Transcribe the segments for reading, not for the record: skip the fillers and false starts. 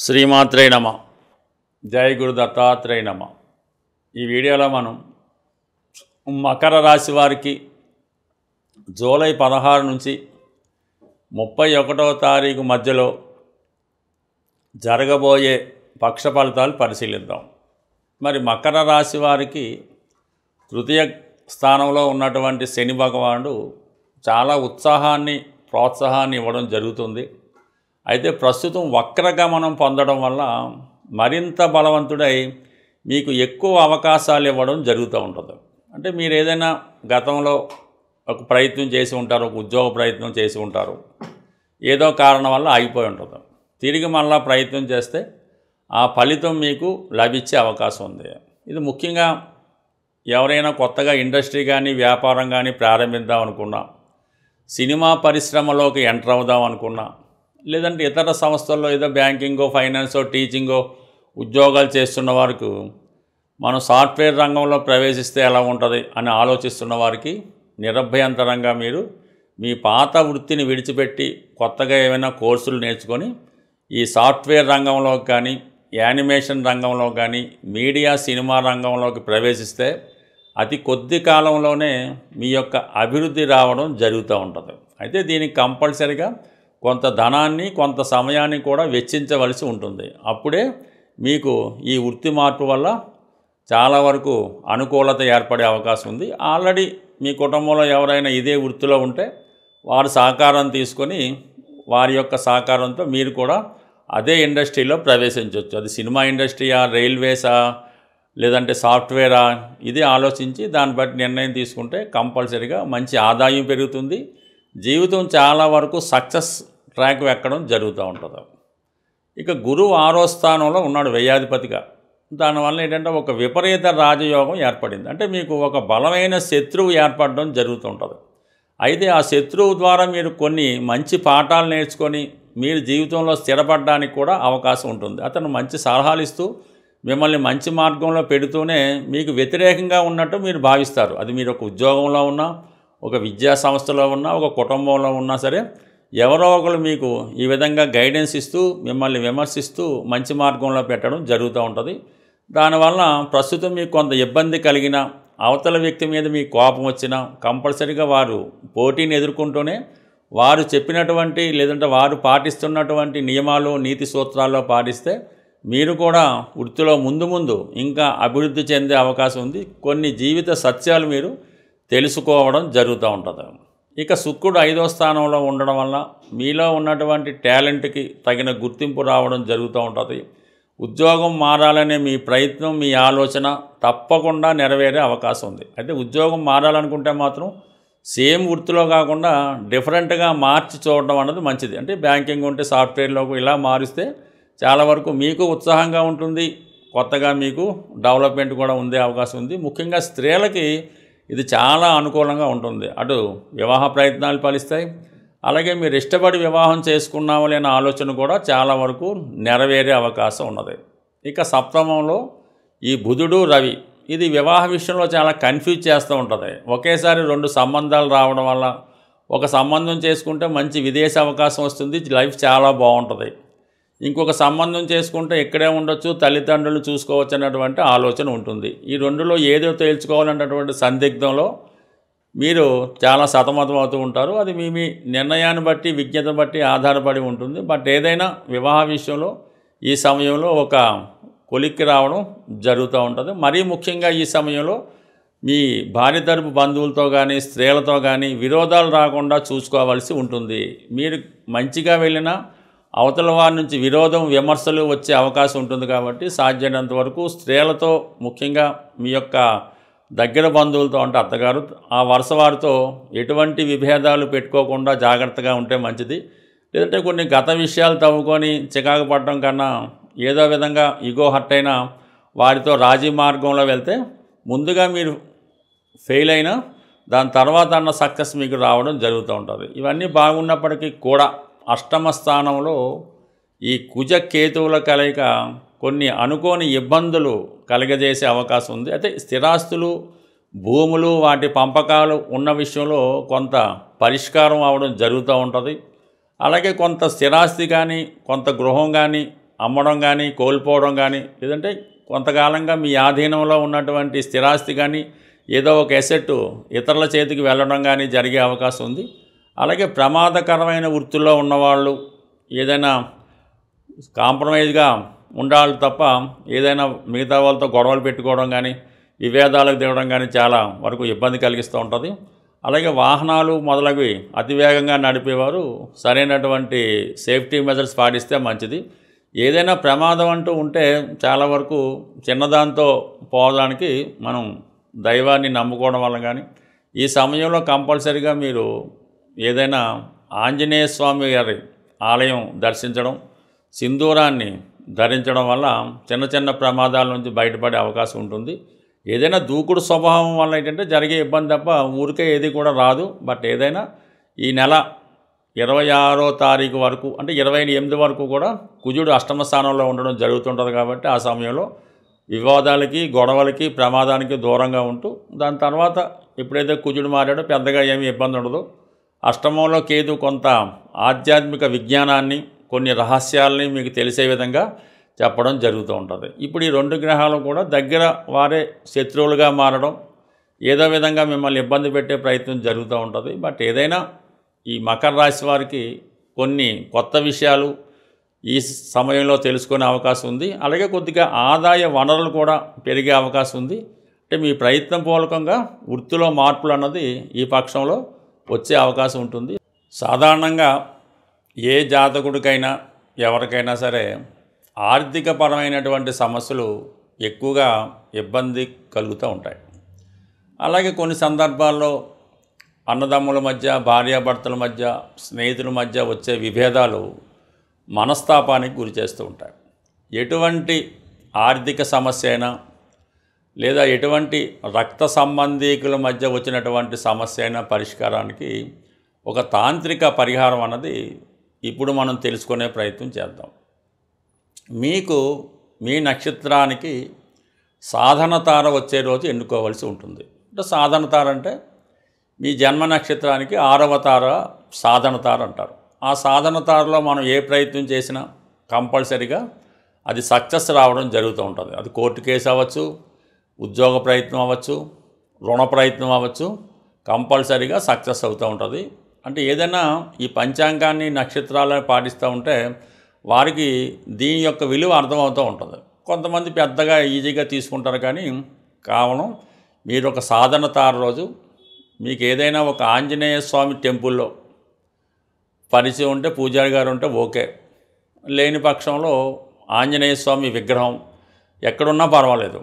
శ్రీమాత్రే నమ. జై గురు దత్తాత్రేయ నమ. ఈ వీడియోలో మనం మకర రాశి వారికి జూలై 16 నుంచి 31వ తారీఖు మధ్యలో జరగబోయే పక్ష ఫలితాలు పరిశీలిద్దాం. మరి మకర రాశి వారికి తృతీయ స్థానంలో ఉన్నటువంటి శని భగవానుడు చాలా ఉత్సాహాన్ని ప్రోత్సాహాన్ని ఇవ్వడం జరుగుతుంది. అయితే ప్రస్తుతం వక్రగమనం పొందడం వల్ల మరింత బలవంతుడై మీకు ఎక్కువ అవకాశాలు ఇవ్వడం జరుగుతూ ఉంటుంది. అంటే మీరు ఏదైనా గతంలో ఒక ప్రయత్నం చేసి ఉంటారు, ఒక ఉద్యోగ ప్రయత్నం చేసి ఉంటారు, ఏదో కారణం వల్ల ఆగిపోయి ఉంటుంది. తిరిగి మళ్ళా ప్రయత్నం చేస్తే ఆ ఫలితం మీకు లభించే అవకాశం ఉంది. ఇది ముఖ్యంగా ఎవరైనా కొత్తగా ఇండస్ట్రీ కానీ వ్యాపారం కానీ ప్రారంభిద్దాం అనుకున్నా, సినిమా పరిశ్రమలోకి ఎంటర్ అవుదాం అనుకున్నా, లేదంటే ఇతర సంస్థల్లో ఏదో బ్యాంకింగో ఫైనాన్సో టీచింగో ఉద్యోగాలు చేస్తున్న వారికి మనం సాఫ్ట్వేర్ రంగంలో ప్రవేశిస్తే ఎలా ఉంటుంది అని ఆలోచిస్తున్న వారికి నిరభ్యంతరంగా మీరు మీ పాత వృత్తిని విడిచిపెట్టి కొత్తగా ఏమైనా కోర్సులు నేర్చుకొని ఈ సాఫ్ట్వేర్ రంగంలోకి కానీ యానిమేషన్ రంగంలో కానీ మీడియా సినిమా రంగంలోకి ప్రవేశిస్తే అతి కొద్ది కాలంలోనే మీ యొక్క అభివృద్ధి రావడం జరుగుతూ ఉంటుంది. అయితే దీనికి కంపల్సరీగా కొంత ధనాన్ని కొంత సమయాన్ని కూడా వెచ్చించవలసి ఉంటుంది. అప్పుడే మీకు ఈ వృత్తి మార్పు వల్ల చాలా వరకు అనుకూలత ఏర్పడే అవకాశం ఉంది. ఆల్రెడీ మీ కుటుంబంలో ఎవరైనా ఇదే వృత్తిలో ఉంటే వారి సహకారం తీసుకొని వారి యొక్క సహకారంతో మీరు కూడా అదే ఇండస్ట్రీలో ప్రవేశించవచ్చు. అది సినిమా ఇండస్ట్రీయా, రైల్వేసా, లేదంటే సాఫ్ట్వేరా, ఇది ఆలోచించి దాన్ని బట్టి నిర్ణయం తీసుకుంటే కంపల్సరీగా మంచి ఆదాయం పెరుగుతుంది. జీవితం చాలా వరకు సక్సెస్ ట్రాక్ ఎక్కడం జరుగుతూ ఉంటుంది. ఇక గురువు 6వ స్థానంలో ఉన్నాడు వ్యయాధిపతిగా. దానివల్ల ఏంటంటే ఒక విపరీత రాజయోగం ఏర్పడింది. అంటే మీకు ఒక బలమైన శత్రువు ఏర్పడడం జరుగుతుంటుంది. అయితే ఆ శత్రువు ద్వారా మీరు కొన్ని మంచి పాఠాలు నేర్చుకొని మీరు జీవితంలో స్థిరపడడానికి కూడా అవకాశం ఉంటుంది. అతను మంచి సలహాలు ఇస్తూ మిమ్మల్ని మంచి మార్గంలో పెడుతూనే మీకు వ్యతిరేకంగా ఉన్నట్టు మీరు భావిస్తారు. అది మీరు ఒక ఉద్యోగంలో ఉన్నా, ఒక విద్యా సంస్థలో ఉన్నా, ఒక కుటుంబంలో ఉన్నా సరే, ఎవరో ఒకరు మీకు ఈ విధంగా గైడెన్స్ ఇస్తూ మిమ్మల్ని విమర్శిస్తూ మంచి మార్గంలో పెట్టడం జరుగుతూ ఉంటుంది. దానివల్ల ప్రస్తుతం మీకు కొంత ఇబ్బంది కలిగిన, అవతల వ్యక్తి మీద మీకు కోపం వచ్చినా కంపల్సరీగా వారు పోటీని ఎదుర్కొంటూనే వారు చెప్పినటువంటి లేదంటే వారు పాటిస్తున్నటువంటి నియమాలు నీతి సూత్రాల్లో పాటిస్తే మీరు కూడా వృత్తిలో ముందు ఇంకా అభివృద్ధి చెందే అవకాశం ఉంది. కొన్ని జీవిత సత్యాలు మీరు తెలుసుకోవడం జరుగుతూ ఉంటుంది. ఇక శుక్రుడు 5వ స్థానంలో ఉండడం వల్ల మీలో ఉన్నటువంటి టాలెంట్కి తగిన గుర్తింపు రావడం జరుగుతూ ఉంటుంది. ఉద్యోగం మారాలనే మీ ప్రయత్నం, మీ ఆలోచన తప్పకుండా నెరవేరే అవకాశం ఉంది. అయితే ఉద్యోగం మారాలనుకుంటే మాత్రం సేమ్ వృత్తిలో కాకుండా డిఫరెంట్గా మార్చి చూడడం అన్నది మంచిది. అంటే బ్యాంకింగ్ ఉంటే సాఫ్ట్వేర్లోకి ఇలా మారిస్తే చాలా వరకు మీకు ఉత్సాహంగా ఉంటుంది. కొత్తగా మీకు డెవలప్మెంట్ కూడా ఉండే అవకాశం ఉంది. ముఖ్యంగా స్త్రీలకి ఇది చాలా అనుకూలంగా ఉంటుంది. అటు వివాహ ప్రయత్నాలు ఫలిస్తాయి, అలాగే మీరు ఇష్టపడి వివాహం చేసుకున్నామని అనే ఆలోచన కూడా చాలా వరకు నెరవేరే అవకాశం ఉన్నది. ఇక సప్తమంలో ఈ బుధుడు రవి, ఇది వివాహ విషయంలో చాలా కన్ఫ్యూజ్ చేస్తూ ఉంటుంది. ఒకేసారి 2 సంబంధాలు రావడం వల్ల ఒక సంబంధం చేసుకుంటే మంచి విదేశ అవకాశం వస్తుంది, లైఫ్ చాలా బాగుంటుంది. ఇంకొక సంబంధం చేసుకుంటే ఇక్కడే ఉండొచ్చు, తల్లిదండ్రులు చూసుకోవచ్చు అన్నటువంటి ఆలోచన ఉంటుంది. ఈ రెండులో ఏదో తేల్చుకోవాలన్నటువంటి సందిగ్ధంలో మీరు చాలా సతమతం అవుతూ ఉంటారు. అది మీ నిర్ణయాన్ని బట్టి విజ్ఞత బట్టి ఆధారపడి ఉంటుంది. బట్ ఏదైనా వివాహ విషయంలో ఈ సమయంలో ఒక కొలిక్కి రావడం జరుగుతూ ఉంటుంది. మరీ ముఖ్యంగా ఈ సమయంలో మీ భార్య తరపు బంధువులతో కానీ స్త్రీలతో కానీ విరోధాలు రాకుండా చూసుకోవాల్సి ఉంటుంది. మీరు మంచిగా వెళ్ళినా అవతల వారి నుంచి విరోధం విమర్శలు వచ్చే అవకాశం ఉంటుంది. కాబట్టి సాధ్యమైనంత వరకు స్త్రీలతో, ముఖ్యంగా మీ యొక్క దగ్గర బంధువులతో అంటే అత్తగారు, ఆ వరుస వారితో ఎటువంటి విభేదాలు పెట్టుకోకుండా జాగ్రత్తగా ఉంటే మంచిది. లేదంటే కొన్ని గత విషయాలు తవ్వుకొని చికాకు పడడం కన్నా ఏదో విధంగా ఈగో హర్ట్ అయినా వారితో రాజీ మార్గంలో వెళ్తే ముందుగా మీరు ఫెయిల్ అయినా దాని తర్వాత అన్న సక్సెస్ మీకు రావడం జరుగుతూ ఉంటుంది. ఇవన్నీ బాగున్నప్పటికీ కూడా 8వ స్థానంలో ఈ కుజ కేతువుల కలయిక కొన్ని అనుకోని ఇబ్బందులు కలగజేసే అవకాశం ఉంది. అయితే స్థిరాస్తులు, భూములు, వాటి పంపకాలు ఉన్న విషయంలో కొంత పరిష్కారం అవడం జరుగుతూ ఉంటుంది. అలాగే కొంత స్థిరాస్తి కానీ కొంత గృహం కానీ అమ్మడం కానీ, కోల్పోవడం కానీ, లేదంటే కొంతకాలంగా మీ ఆధీనంలో ఉన్నటువంటి స్థిరాస్తి కానీ ఏదో ఒక ఎసెట్ ఇతరుల చేతికి వెళ్ళడం కానీ జరిగే అవకాశం ఉంది. అలాగే ప్రమాదకరమైన వృత్తుల్లో ఉన్నవాళ్ళు ఏదైనా కాంప్రమైజ్గా ఉండాలి తప్ప ఏదైనా మిగతా వాళ్ళతో గొడవలు పెట్టుకోవడం కానీ, విభేదాలకు దిగడం కానీ చాలా వరకు ఇబ్బంది కలిగిస్తూ ఉంటుంది. అలాగే వాహనాలు మొదలగువి అతివేగంగా నడిపేవారు సరైనటువంటి సేఫ్టీ మెజర్స్ పాటిస్తే మంచిది. ఏదైనా ప్రమాదం అంటూ ఉంటే చాలా వరకు చిన్నదాంతో పోవడానికి మనం దైవాన్ని నమ్ముకోవడం వల్ల కానీ, ఈ సమయంలో కంపల్సరీగా మీరు ఏదైనా ఆంజనేయ స్వామి గారి ఆలయం దర్శించడం, సింధూరాన్ని ధరించడం వల్ల చిన్న చిన్న ప్రమాదాల నుంచి బయటపడే అవకాశం ఉంటుంది. ఏదైనా దూకుడు స్వభావం వల్ల ఏంటంటే జరిగే ఇబ్బంది తప్ప ఊరికే ఏది కూడా రాదు. బట్ ఏదైనా ఈ నెల 26వ తారీఖు వరకు అంటే 28 వరకు కూడా కుజుడు అష్టమ స్థానంలో ఉండడం జరుగుతుంటుంది. కాబట్టి ఆ సమయంలో వివాదాలకి, గొడవలకి, ప్రమాదానికి దూరంగా ఉంటూ దాని తర్వాత ఎప్పుడైతే కుజుడు మారాడో పెద్దగా ఏమీ ఇబ్బంది ఉండదు. అష్టమంలో కేతు కొంత ఆధ్యాత్మిక విజ్ఞానాన్ని, కొన్ని రహస్యాలని మీకు తెలిసే విధంగా చెప్పడం జరుగుతూ ఉంటుంది. ఇప్పుడు ఈ 2 గ్రహాలు కూడా దగ్గర వారే శత్రువులుగా మారడం, ఏదో విధంగా మిమ్మల్ని ఇబ్బంది పెట్టే ప్రయత్నం జరుగుతూ ఉంటుంది. బట్ ఏదైనా ఈ మకర రాశి వారికి కొన్ని కొత్త విషయాలు ఈ సమయంలో తెలుసుకునే అవకాశం ఉంది. అలాగే కొద్దిగా ఆదాయ వనరులు కూడా పెరిగే అవకాశం ఉంది. అంటే మీ ప్రయత్నం పూర్వకంగా వృత్తిలో మార్పులు అన్నది ఈ పక్షంలో వచ్చే అవకాశం ఉంటుంది. సాధారణంగా ఏ జాతకుడికైనా ఎవరికైనా సరే ఆర్థికపరమైనటువంటి సమస్యలు ఎక్కువగా ఇబ్బంది కలుగుతూ ఉంటాయి. అలాగే కొన్ని సందర్భాల్లో అన్నదమ్ముల మధ్య, భార్యాభర్తల మధ్య, స్నేహితుల మధ్య వచ్చే విభేదాలు మనస్తాపానికి గురి చేస్తూ ఉంటాయి. ఎటువంటి ఆర్థిక సమస్య అయినా లేదా ఎటువంటి రక్త సంబంధీకుల మధ్య వచ్చినటువంటి సమస్య అయినా పరిష్కారానికి ఒక తాంత్రిక పరిహారం అన్నది ఇప్పుడు మనం తెలుసుకునే ప్రయత్నం చేద్దాం. మీకు మీ నక్షత్రానికి సాధన తార వచ్చే రోజు ఎన్నుకోవాల్సి ఉంటుంది. అంటే సాధన తార అంటే మీ జన్మ నక్షత్రానికి 6వ తార సాధన తార అంటారు. ఆ సాధన తారలో మనం ఏ ప్రయత్నం చేసినా కంపల్సరీగా అది సక్సెస్ రావడం జరుగుతూ ఉంటుంది. అది కోర్టు కేసు అవ్వచ్చు, ఉద్యోగ ప్రయత్నం అవ్వచ్చు, రుణ ప్రయత్నం అవ్వచ్చు, కంపల్సరీగా సక్సెస్ అవుతూ ఉంటుంది. అంటే ఏదైనా ఈ పంచాంగాన్ని, నక్షత్రాలను పాటిస్తూ ఉంటే వారికి దీని యొక్క విలువ అర్థమవుతూ ఉంటుంది. కొంతమంది పెద్దగా ఈజీగా తీసుకుంటారు. కానీ కావడం మీరు ఒక సాధన తార రోజు మీకు ఏదైనా ఒక ఆంజనేయ స్వామి టెంపుల్లో పరిచయం ఉంటే, పూజారి గారు ఉంటే ఓకే. లేని పక్షంలో ఆంజనేయ స్వామి విగ్రహం ఎక్కడున్నా పర్వాలేదు.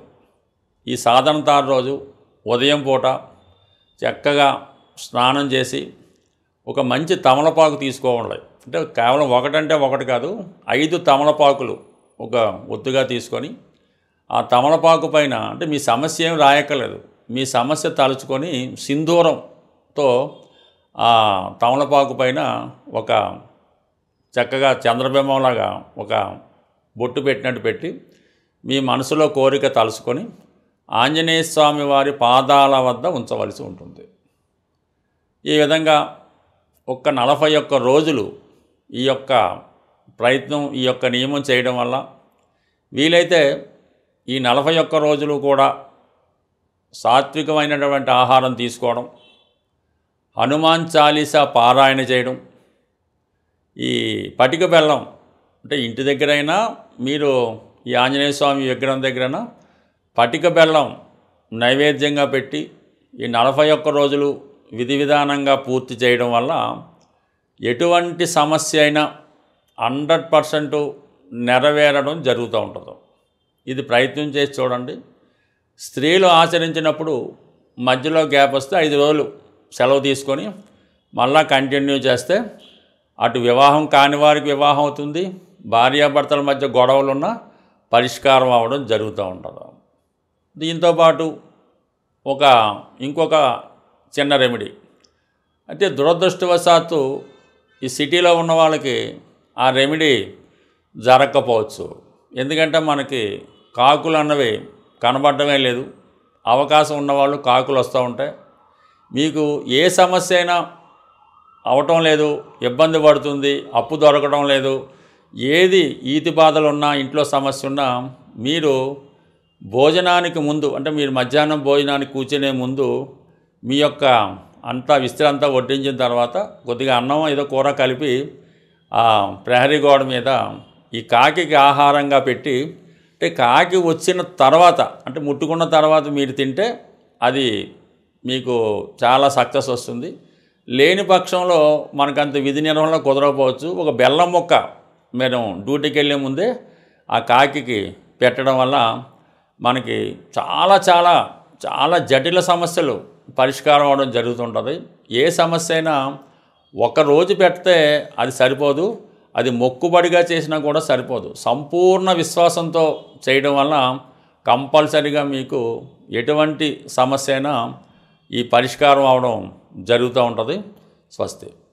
ఈ సాధన తార రోజు ఉదయం పూట చక్కగా స్నానం చేసి ఒక మంచి తమలపాకు తీసుకోవాలి. అంటే కేవలం ఒకటంటే ఒకటి కాదు, 5 తమలపాకులు ఒక ఒత్తుగా తీసుకొని ఆ తమలపాకు పైన అంటే మీ సమస్య ఏం రాయక్కర్లేదు, మీ సమస్య తలుచుకొని సింధూరంతో ఆ తమలపాకు పైన ఒక చక్కగా చంద్రబింబంలాగా ఒక బొట్టు పెట్టినట్టు పెట్టి మీ మనసులో కోరిక తలుచుకొని ఆంజనేయ స్వామి వారి పాదాల వద్ద ఉంచవలసి ఉంటుంది. ఈ విధంగా ఒక్క 41 రోజులు ఈ యొక్క ప్రయత్నం, ఈ యొక్క నియమం చేయడం వల్ల వీలైతే ఈ 41 రోజులు కూడా సాత్వికమైనటువంటి ఆహారం తీసుకోవడం, హనుమాన్ చాలీసా పారాయణ చేయడం, ఈ పటిక బెల్లం అంటే ఇంటి దగ్గరైనా మీరు ఈ ఆంజనేయ స్వామి విగ్రహం దగ్గరైనా పటిక బెల్లం నైవేద్యంగా పెట్టి ఈ 41 రోజులు విధి విధానంగా పూర్తి చేయడం వల్ల ఎటువంటి సమస్య అయినా 100% నెరవేరడం జరుగుతూ ఉంటుంది. ఇది ప్రయత్నం చేసి చూడండి. స్త్రీలు ఆచరించినప్పుడు మధ్యలో గ్యాప్ వస్తే 5 రోజులు సెలవు తీసుకొని మళ్ళా కంటిన్యూ చేస్తే అటు వివాహం కాని వారికి వివాహం అవుతుంది, భార్యాభర్తల మధ్య గొడవలున్న పరిష్కారం అవ్వడం జరుగుతూ ఉంటుంది. దీంతోపాటు ఇంకొక చిన్న రెమెడీ అంటే దురదృష్టవశాత్తు ఈ సిటీలో ఉన్న వాళ్ళకి ఆ రెమెడీ జరగకపోవచ్చు. ఎందుకంటే మనకి కాకులు అన్నవి కనబడటమే లేదు. అవకాశం ఉన్నవాళ్ళు కాకులు వస్తూ ఉంటాయి. మీకు ఏ సమస్య అయినా అవటం లేదు, ఇబ్బంది పడుతుంది, అప్పు దొరకడం లేదు, ఏది ఈతి బాధలున్నా ఇంట్లో సమస్య ఉన్నా మీరు భోజనానికి ముందు అంటే మీరు మధ్యాహ్నం భోజనానికి కూర్చునే ముందు మీ యొక్క అంతా విస్తరి అంతా వడ్డించిన తర్వాత కొద్దిగా అన్నం ఏదో కూర కలిపి ఆ ప్రహరీ గోడ మీద ఈ కాకికి ఆహారంగా పెట్టి అంటే కాకి వచ్చిన తర్వాత అంటే ముట్టుకున్న తర్వాత మీరు తింటే అది మీకు చాలా సక్సెస్ వస్తుంది. లేని పక్షంలో మనకంత విధి నిర్వహణలో కుదరకపోవచ్చు. ఒక బెల్లం ముక్క మేము డ్యూటీకి వెళ్ళే ముందే ఆ కాకికి పెట్టడం వల్ల మనకి చాలా చాలా చాలా జటిల సమస్యలు పరిష్కారం అవడం జరుగుతుంటుంది. ఏ సమస్య అయినా ఒకరోజు పెడితే అది సరిపోదు, అది మొక్కుబడిగా చేసినా కూడా సరిపోదు. సంపూర్ణ విశ్వాసంతో చేయడం వల్ల కంపల్సరీగా మీకు ఎటువంటి సమస్య అయినా ఈ పరిష్కారం అవడం జరుగుతూ ఉంటుంది. స్వస్తి.